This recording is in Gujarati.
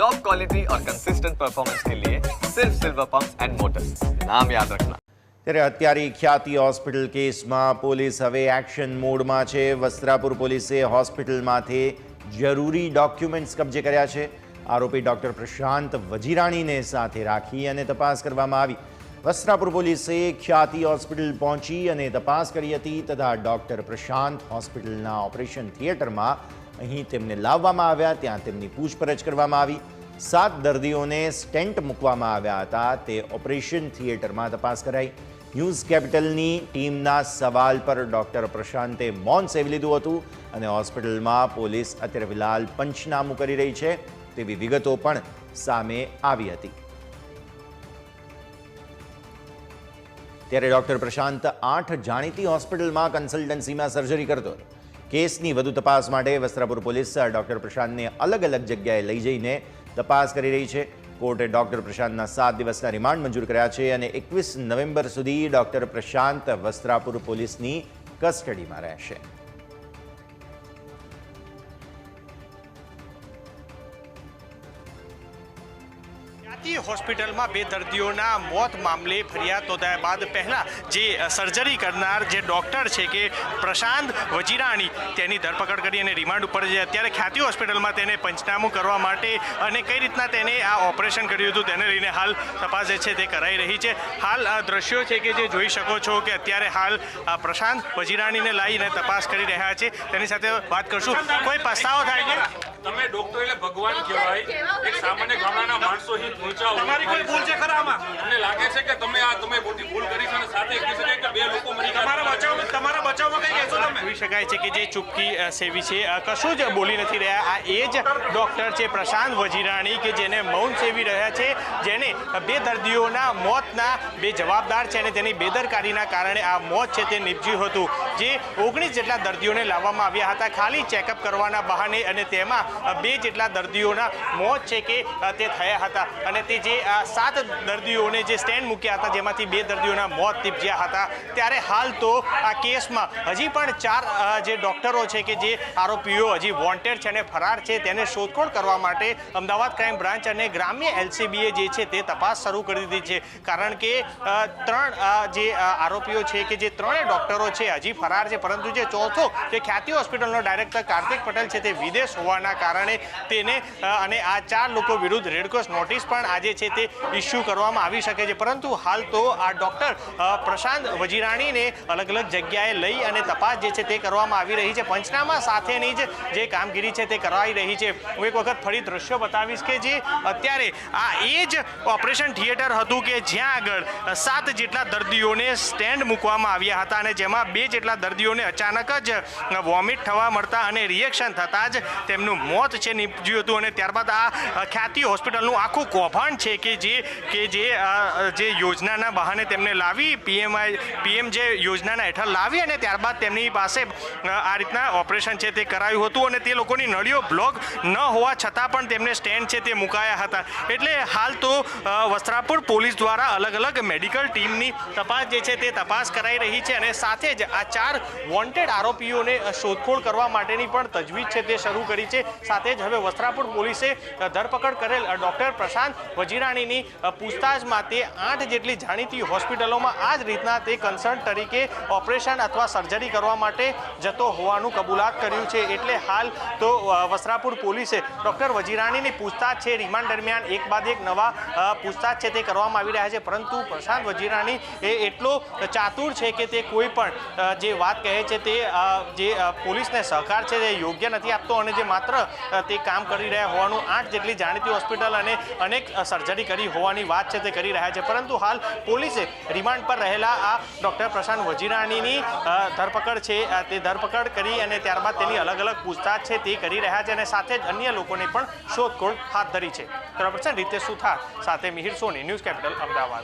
टॉप क्वालिटी और कंसिस्टेंट परफॉर्मेंस के लिए सिर्फ सिल्वर पंप्स एंड मोटर्स, नाम याद रखना। ત્યારે અત્યારે ખ્યાતિ હોસ્પિટલ કેસમાં પોલીસ હવે એક્શન મોડમાં છે। વસ્ત્રાપુર પોલીસે હોસ્પિટલમાંથી જરૂરી ડોક્યુમેન્ટ્સ કબજે કર્યા છે। આરોપી ડોક્ટર પ્રશાંત વજીરાણીને સાથે રાખી અને તપાસ કરવામાં આવી। વસ્ત્રાપુર પોલીસે ખ્યાતિ હોસ્પિટલ પહોંચી અને તપાસ કરી હતી તથા ડોક્ટર પ્રશાંત હોસ્પિટલના ઓપરેશન થિયેટરમાં અહીં તેમને લાવવામાં આવ્યા। ત્યાં તેમની પૂછપરછ કરવામાં આવી। 7 દર્દીઓને સ્ટેન્ટ મૂકવામાં આવ્યા હતા। તે ઓપરેશન થિયેટરમાં તપાસ કરાઈ। ન્યૂઝ કેપિટલની ટીમના સવાલ પર ડોક્ટર પ્રશાંતે મૌન સેવી લીધું હતું અને હોસ્પિટલમાં પોલીસ અત્યારે ફિલહાલ પંચનામું કરી રહી છે તેવી વિગતો પણ સામે આવી હતી। ત્યારે ડોક્ટર પ્રશાંત 8 જાણીતી હોસ્પિટલમાં કન્સલ્ટન્સીમાં સર્જરી કરતો હતો। કેસની વધુ તપાસ માટે વસ્ત્રાપુર પોલીસ ડોક્ટર પ્રશાંતને અલગ અલગ જગ્યાએ લઈ જઈને તપાસ કરી રહી છે। કોર્ટે ડોક્ટર પ્રશાંતના 7 દિવસના રિમાન્ડ મંજૂર કર્યા છે અને 21 નવેમ્બર સુધી ડોક્ટર પ્રશાંત વસ્ત્રાપુર પોલીસની કસ્ટડીમાં રહેશે। હોસ્પિટલમાં 2 દર્દીઓના મોત મામલે ફરિયાદ નોંધાયા બાદ પહેલા જે સર્જરી કરનાર જે ડોક્ટર છે કે પ્રશાંત વજીરાણી તેની ધરપકડ કરી અને રિમાન્ડ ઉપર છે। અત્યારે ખ્યાતિ હોસ્પિટલમાં તેને પંચનામું કરવા માટે અને કઈ રીતના તેને આ ઓપરેશન કર્યું હતું તેને લઈને હાલ તપાસ જે છે તે કરાઈ રહી છે। હાલ આ દ્રશ્યો છે કે જે જોઈ શકો છો કે અત્યારે હાલ પ્રશાંત વજીરાણીને લાવીને તપાસ કરી રહ્યા છે। તેની સાથે વાત કરશું। કોઈ પસ્તાવો થાય છે? તમે ડોક્ટર એટલે ભગવાન કહેવાય। એક સામાન્ય ગામડાના માણસો અહીં પહોંચાવો, તમારી કોઈ ભૂલ છે ખરા આમાં? તમને લાગે છે કે તમે મોટી ભૂલ કરી છે અને સાથે કહી શકાય કે 2 લોકો મરી ગયા? તમારા બચાવમાં કઈ કહેશો તમે? જોઈ શકાય છે કે જે ચૂપકી સેવી છે કશું જ બોલી નથી રહ્યા। આ એ જ ડોક્ટર છે પ્રશાંત વજીરાણી કે જેને મૌન સેવી રહ્યા છે, જેને 2 દર્દીઓના મોતના 2 જવાબદાર છે અને તેની બેદરકારીના કારણે આ મોત છે તે નીપજ્યું હતું। જે 19 જેટલા દર્દીઓને લાવવામાં આવ્યા હતા ખાલી ચેકઅપ કરવાના બહાને અને તેમાં 2 જેટલા દર્દીઓના મોત છે કે તે થયા હતા અને તે જે 7 દર્દીઓને જે સ્ટેન્ડ મૂક્યા હતા જેમાંથી 2 દર્દીઓના મોત નીપજ્યા હતા। ત્યારે હાલ તો આ કેસમાં હજી પણ 4 જે ડોક્ટરો છે કે જે આરોપીઓ હજી વોન્ટેડ છે અને ફરાર છે તેને શોધખોળ કરવા માટે અમદાવાદ ક્રાઇમ બ્રાન્ચ અને ગ્રામ્ય LCBએ જે છે તે તપાસ શરૂ કરી દીધી છે। કારણ કે 3 જે આરોપીઓ છે કે જે 3 ડોક્ટરો છે હજી ફરાર છે, પરંતુ જે ચોથો જે ખ્યાતિ હોસ્પિટલનો ડાયરેક્ટર કાર્તિક પટેલ છે તે વિદેશ હોવાના કારણે તેને અને આ 4 લોકો વિરુદ્ધ રેડક્રોસ નોટિસ પણ આજે છે તે ઇસ્યુ કરવામાં આવી શકે છે। પરંતુ હાલ તો આ ડોક્ટર પ્રશાંત વજીરાણીને અલગ અલગ જગ્યાએ લઈ અને તપાસ જે છે તે કરવામાં આવી રહી છે। પંચનામા સાથેની જ જે કામગીરી છે તે કરાઈ રહી છે। હું એક વખત ફરી દ્રશ્યો બતાવીશ કે જે અત્યારે આ એ જ ઓપરેશન થિયેટર હતું કે જ્યાં આગળ 7 જેટલા દર્દીઓને સ્ટેન્ડ મૂકવામાં આવ્યા હતા અને જેમાં 2 જેટલા દર્દીઓને અચાનક જ વોમિટ થવા મળતા અને રિએક્શન થતાં જ તેમનું મોત છે નીપજ્યું હતું અને ત્યારબાદ આ ખ્યાતિ હોસ્પિટલનું આખું કૌભાંડ છે કે જે યોજનાના બહાને તેમને લાવી પીએમ જે યોજનાના હેઠળ લાવી અને ત્યારબાદ તેમની પાસે આ રીતના ઓપરેશન છે તે કરાયું હતું અને તે લોકોની નળીઓ બ્લોક ન હોવા છતાં પણ તેમને સ્ટેન્ડ છે તે મુકાયા હતા। એટલે હાલ તો વસ્ત્રાપુર પોલીસ દ્વારા અલગ અલગ મેડિકલ ટીમની તપાસ જે છે તે તપાસ કરાઈ રહી છે અને સાથે જ આ 4 વોન્ટેડ આરોપીઓને શોધખોળ કરવા માટેની પણ તજવીજ છે તે શરૂ કરી છે। સાથે જ હવે વસ્ત્રાપુર પોલીસે ધરપકડ કરેલ ડોક્ટર પ્રશાંત વજીરાણીની પૂછતાછમાં તે 8 જેટલી જાણીતી હોસ્પિટલોમાં આ જ રીતના તે કન્સર્ન તરીકે ઓપરેશન અથવા સર્જરી કરવા માટે જતો હોવાનું કબૂલાત કર્યું છે। એટલે હાલ તો વસ્ત્રાપુર પોલીસે ડોક્ટર વજીરાણીની પૂછતાછ છે રિમાન્ડ દરમિયાન એક બાદ એક નવા પૂછતાછ છે તે કરવામાં આવી રહ્યા છે। પરંતુ પ્રશાંત વજીરાણી એ એટલો ચાતુર છે કે તે કોઈ પણ જે વાત કહે છે તે જે પોલીસને સહકાર છે તે યોગ્ય નથી આપતો અને જે માત્ર તે કામ કરી રહ્યા હોવાનું 8 જેટલી જાણીતી હોસ્પિટલ અને અનેક સર્જરી કરી હોવાની વાત છે તે કરી રહ્યા છે। પરંતુ હાલ પોલીસે રિમાન્ડ પર રહેલા આ ડોક્ટર પ્રશાંત વજીરાણીની ધરપકડ છે તે ધરપકડ કરી અને ત્યારબાદ તેની અલગ અલગ પૂછતાછ છે તે કરી રહ્યા છે અને સાથે જ અન્ય લોકોને પણ શોધખોળ હાથ ધરી છે। રીતેશ સુથાર સાથે મિહિર સોની, ન્યૂઝ કેપિટલ, અમદાવાદ।